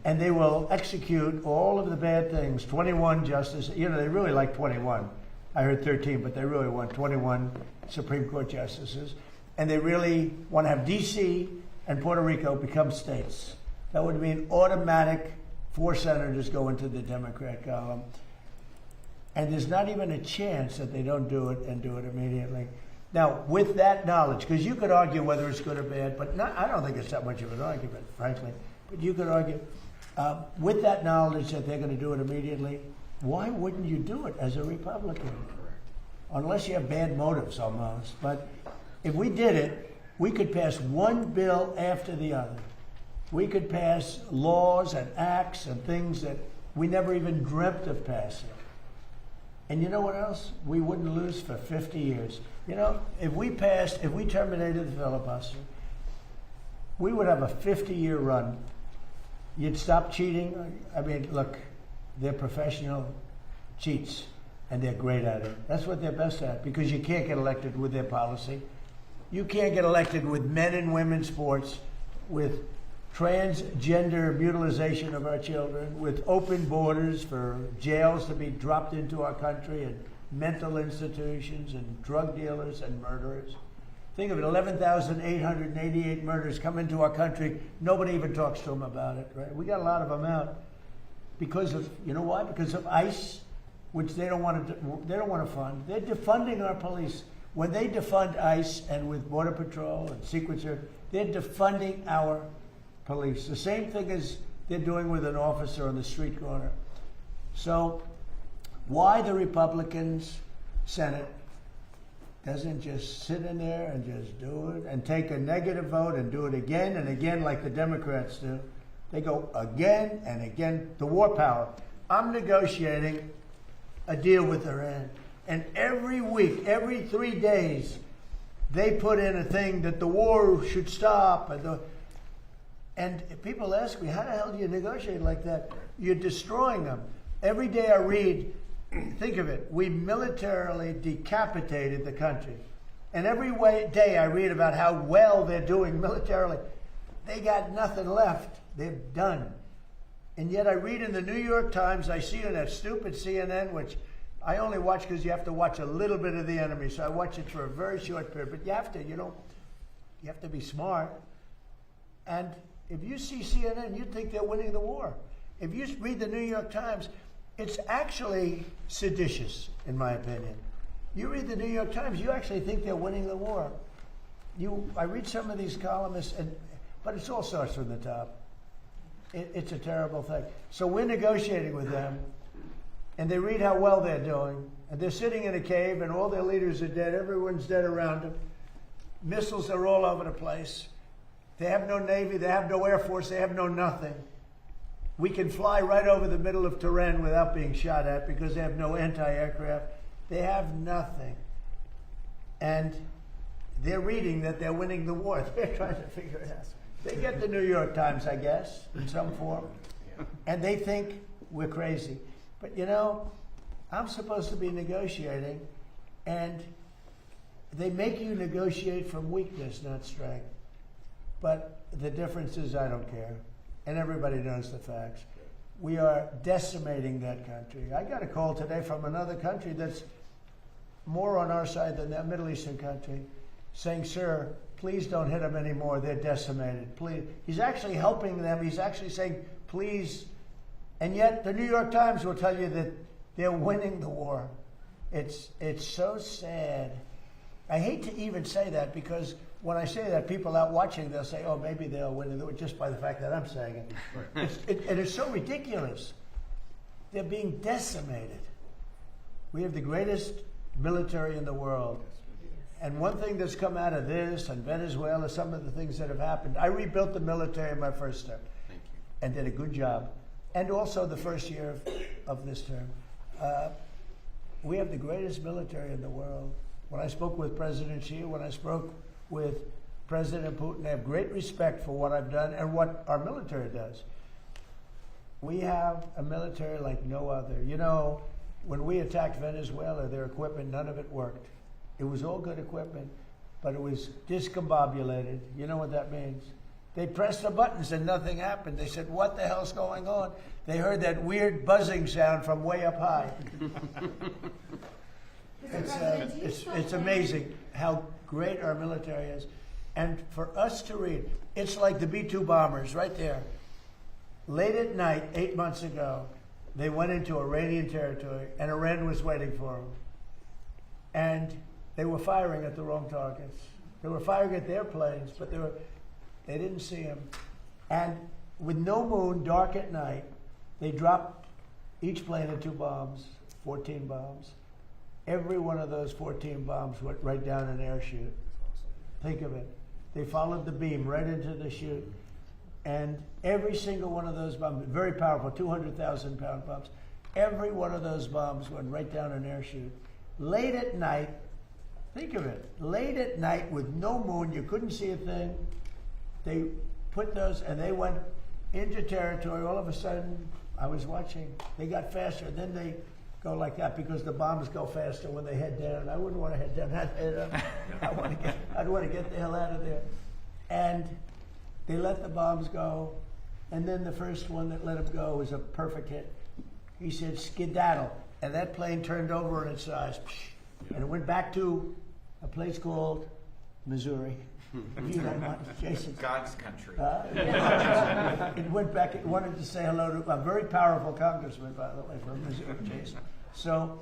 and they will execute all of the bad things. 21 justices, they really like 21. I heard 13, but they really want 21 Supreme Court justices. And they really want to have D.C. and Puerto Rico become states. That would mean automatic 4 senators go into the Democrat column. And there's not even a chance that they don't do it and do it immediately. Now, with that knowledge, because you could argue whether it's good or bad, but I don't think it's that much of an argument, frankly. But you could argue, with that knowledge that they're going to do it immediately, why wouldn't you do it as a Republican? Unless you have bad motives almost. But if we did it, we could pass one bill after the other. We could pass laws and acts and things that we never even dreamt of passing. And you know what else? We wouldn't lose for 50 years. If we terminated the filibuster, we would have a 50-year run. You'd stop cheating. I mean, look, they're professional cheats, and they're great at it. That's what they're best at, because you can't get elected with their policy. You can't get elected with men and women's sports, with transgender mutilization of our children, with open borders for jails to be dropped into our country, and mental institutions, and drug dealers and murderers. Think of it, 11,888 murders come into our country. Nobody even talks to them about it, right? We got a lot of them out because of, you know why? Because of ICE, which they don't want to fund. They're defunding our police. When they defund ICE and with Border Patrol and Secret Service, they're defunding our police. The same thing as they're doing with an officer on the street corner. So why the Republicans Senate doesn't just sit in there and just do it and take a negative vote and do it again and again like the Democrats do. They go again and again. The war power. I'm negotiating a deal with Iran. And every week, every 3 days, they put in a thing that the war should stop. And people ask me, how the hell do you negotiate like that? You're destroying them. Every day I read, think of it, we militarily decapitated the country. And every day I read about how well they're doing militarily. They got nothing left. They're done. And yet I read in the New York Times, I see in that stupid CNN, which I only watch because you have to watch a little bit of the enemy. So I watch it for a very short period. But you have to, you have to be smart. And if you see CNN, you think they're winning the war. If you read the New York Times, it's actually seditious, in my opinion. You read the New York Times, you actually think they're winning the war. I read some of these columnists, but it all starts from the top. It's a terrible thing. So we're negotiating with them, and they read how well they're doing, and they're sitting in a cave, and all their leaders are dead. Everyone's dead around them. Missiles are all over the place. They have no Navy. They have no Air Force. They have no nothing. We can fly right over the middle of Tehran without being shot at because they have no anti-aircraft. They have nothing. And they're reading that they're winning the war. They're trying to figure it out. They get the New York Times, I guess, in some form, and they think we're crazy. But I'm supposed to be negotiating, and they make you negotiate from weakness, not strength. But the difference is I don't care, and everybody knows the facts. We are decimating that country. I got a call today from another country that's more on our side than that Middle Eastern country, saying, sir, please don't hit them anymore. They're decimated. Please. He's actually helping them. He's actually saying, please. And yet the New York Times will tell you that they're winning the war. It's so sad. I hate to even say that because when I say that, people out watching, they'll say, oh, maybe they'll win the war just by the fact that I'm saying it. Right. And it's so ridiculous. They're being decimated. We have the greatest military in the world. And one thing that's come out of this and Venezuela, some of the things that have happened, I rebuilt the military in my first term. Thank you. And did a good job. And also the first year of this term. We have the greatest military in the world. When I spoke with President Xi, when I spoke with President Putin, I have great respect for what I've done and what our military does. We have a military like no other. When we attacked Venezuela, their equipment, none of it worked. It was all good equipment, but it was discombobulated. You know what that means? They pressed the buttons and nothing happened. They said, what the hell's going on? They heard that weird buzzing sound from way up high. It's amazing how great our military is. And for us to read, it's like the B-2 bombers right there. Late at night, 8 months ago, they went into Iranian territory, and Iran was waiting for them. And they were firing at the wrong targets. They were firing at their planes, but they didn't see them. And with no moon, dark at night, they dropped each plane at 2 bombs, 14 bombs. Every one of those 14 bombs went right down an air chute. Think of it. They followed the beam right into the chute. And every single one of those bombs, very powerful, 200,000-pound bombs, every one of those bombs went right down an air chute. Late at night, think of it, late at night with no moon, you couldn't see a thing. They put those, and they went into territory. All of a sudden, I was watching, they got faster. Then they go like that because the bombs go faster when they head down. I wouldn't want to head down. I'd want to get the hell out of there. And they let the bombs go, and then the first one that let them go was a perfect hit. He said, skedaddle, and that plane turned over in its size, and it went back to a place called Missouri. If you don't mind, Jason.
God's country.
It went back, it wanted to say hello to a very powerful congressman, by the way, from Missouri, Jason. So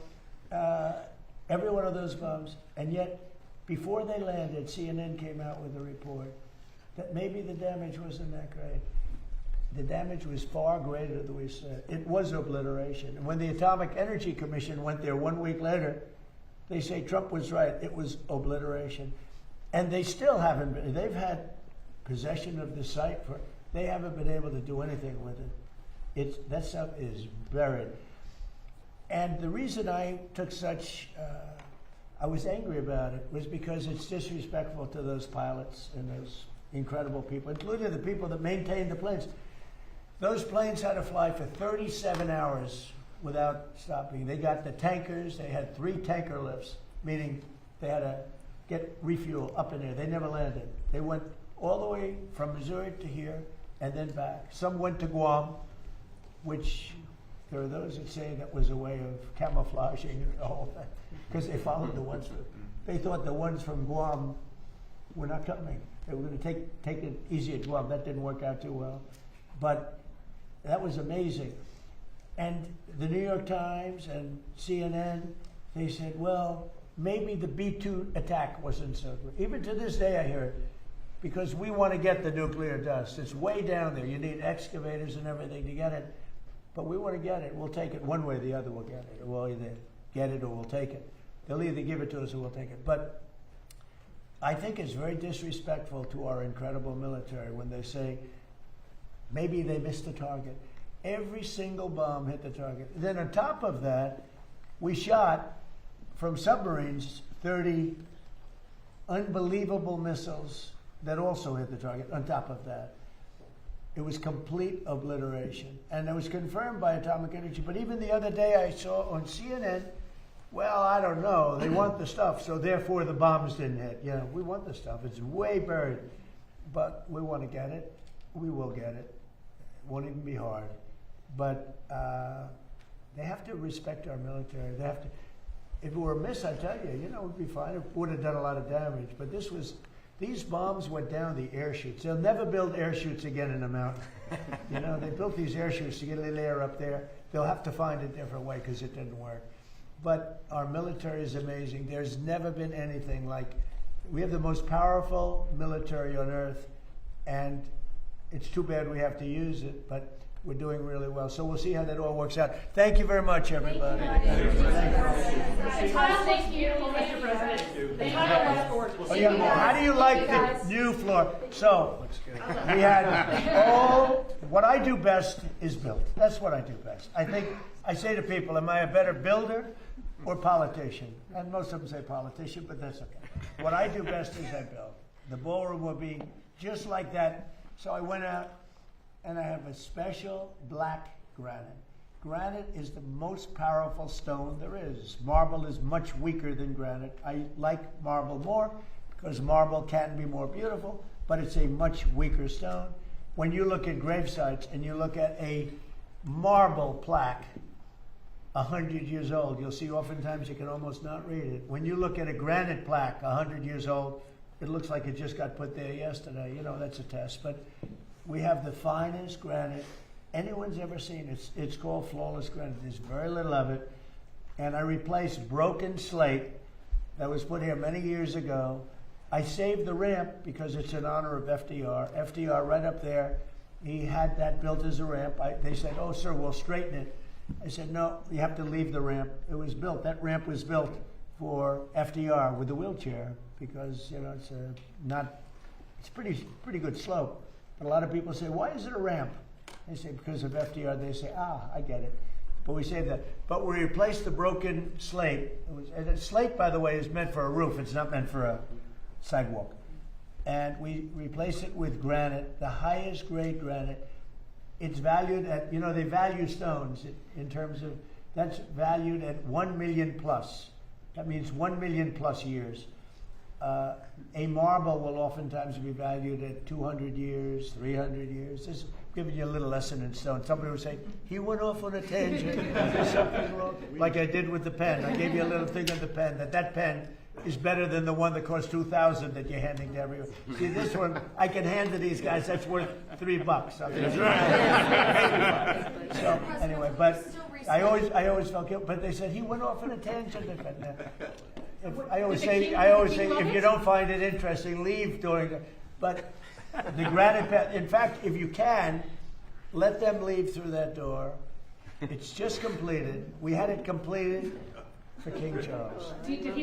every one of those bombs, and yet before they landed, CNN came out with a report that maybe the damage wasn't that great. The damage was far greater than we said. It was obliteration. And when the Atomic Energy Commission went there 1 week later, they say Trump was right. It was obliteration. And they still haven't been. They've had possession of the site. They haven't been able to do anything with it. That stuff is buried. And the reason I took I was angry about it was because it's disrespectful to those pilots and those incredible people, including the people that maintained the planes. Those planes had to fly for 37 hours without stopping. They got the tankers. They had 3 tanker lifts, meaning they had to get refuel up in there. They never landed. They went all the way from Missouri to here and then back. Some went to Guam. which there are those that say that was a way of camouflaging the whole thing, because they followed the ones they thought the ones from Guam were not coming. They were going to take it easy at Guam. That didn't work out too well, but that was amazing. And the New York Times and CNN, they said, well, maybe the B-2 attack wasn't so good. Even to this day I hear it, because we want to get the nuclear dust. It's way down there. You need excavators and everything to get it, but we want to get it. We'll take it one way or the other. We'll get it. We'll either get it or we'll take it. They'll either give it to us or we'll take it. But I think it's very disrespectful to our incredible military when they say maybe they missed the target. Every single bomb hit the target. Then on top of that, we shot from submarines 30 unbelievable missiles that also hit the target on top of that. It was complete obliteration. And it was confirmed by Atomic Energy. But even the other day I saw on CNN, well, I don't know, they want the stuff, so therefore the bombs didn't hit. You know, we want the stuff. It's way buried. But we want to get it. We will get it. It won't even be hard. But they have to respect our military. They have to. If it were a miss, I tell you, you know, it would be fine. It would have done a lot of damage. But these bombs went down the air chutes. They'll never build air chutes again in a mountain. You know, they built these air chutes to get a little air up there. They'll have to find a different way because it didn't work. But our military is amazing. There's never been anything like. We have the most powerful military on earth, and it's too bad we have to use it, but we're doing really well. So we'll see how that all works out. Thank you very much, everybody.
Thank you, Mr. President. The title was gorgeous.
Oh, yeah. How do you like the new floor? So we had what I do best is build. That's what I do best. I say to people, am I a better builder or politician? And most of them say politician, but that's okay. What I do best is I build. The ballroom will be just like that. So I went out and I have a special black granite. Granite is the most powerful stone there is. Marble is much weaker than granite. I like marble more because marble can be more beautiful, but it's a much weaker stone. When you look at grave sites and you look at a marble plaque, 100 years old, you'll see oftentimes you can almost not read it. When you look at a granite plaque, 100 years old, it looks like it just got put there yesterday. You know, that's a test. But we have the finest granite anyone's ever seen. It's called flawless granite. There's very little of it. And I replaced broken slate that was put here many years ago. I saved the ramp because it's in honor of FDR. FDR right up there, he had that built as a ramp. They said, oh, sir, we'll straighten it. I said, no, you have to leave the ramp. It was built. That ramp was built for FDR with the wheelchair because, you know, it's pretty good slope. But a lot of people say, why is it a ramp? They say, because of FDR. They say, I get it. But we saved that. But we replaced the broken slate. And slate, by the way, is meant for a roof. It's not meant for a sidewalk. And we replaced it with granite, the highest grade granite. It's valued at, you know, they value stones in terms of, that's valued at 1 million plus. That means 1 million plus years. A marble will oftentimes be valued at 200 years, 300 years. This is giving you a little lesson in stone. Somebody would say, he went off on a tangent. There's something wrong. Like I did with the pen. I gave you a little thing on the pen, that pen is better than the one that cost $2,000 that you're handing to everyone. See, this one, I can hand to these guys, that's worth $3. So anyway, but I always felt guilty. But they said, he went off on a tangent. I always say, if you don't find it interesting, leave during the, but the granite, in fact, if you can, let them leave through that door. It's just completed. We had it completed for King Charles.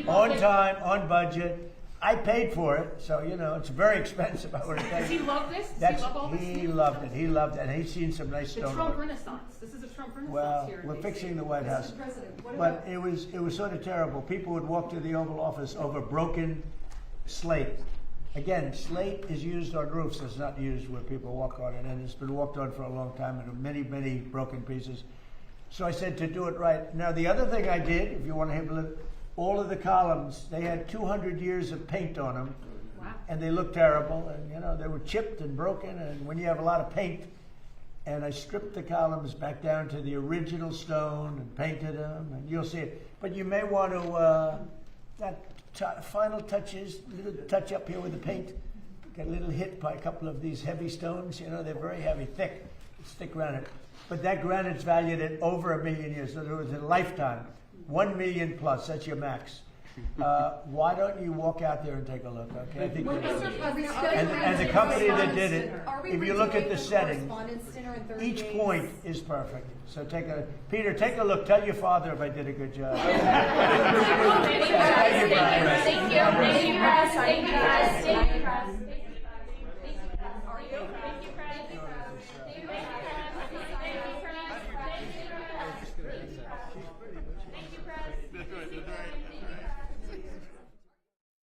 On time, on budget. I paid for it, so, you know, it's very expensive.
Does he love this?
He loved it. He loved it. And he's seen some nice
The
stone.
Trump Renaissance. This is a Trump Renaissance
Well,
here in
we're
DC.
fixing the White House.
Mr. President, what
But
about
it was sort of terrible. People would walk to the Oval Office over broken slate. Again, slate is used on roofs. It's not used where people walk on it. And it's been walked on for a long time and many, many broken pieces. So I said to do it right. Now, the otother thing I did, if you want to have a look, all of the columns, they had 200 years of paint on them.
Wow.
And they looked terrible. And, you know, they were chipped and broken. And when you have a lot of paint, and I stripped the columns back down to the original stone and painted them, and you'll see it. But you may want to, final touches, little touch up here with the paint, get a little hit by a couple of these heavy stones. You know, they're very heavy, thick. It's thick granite. But that granite's valued at over 1 million years. So there was a lifetime, 1 million plus. That's your max. Why don't you walk out there and take a look? Okay, I think and the company that did it. If you look at the setting, each point is perfect. So Peter, take a look. Tell your father if I did a good job.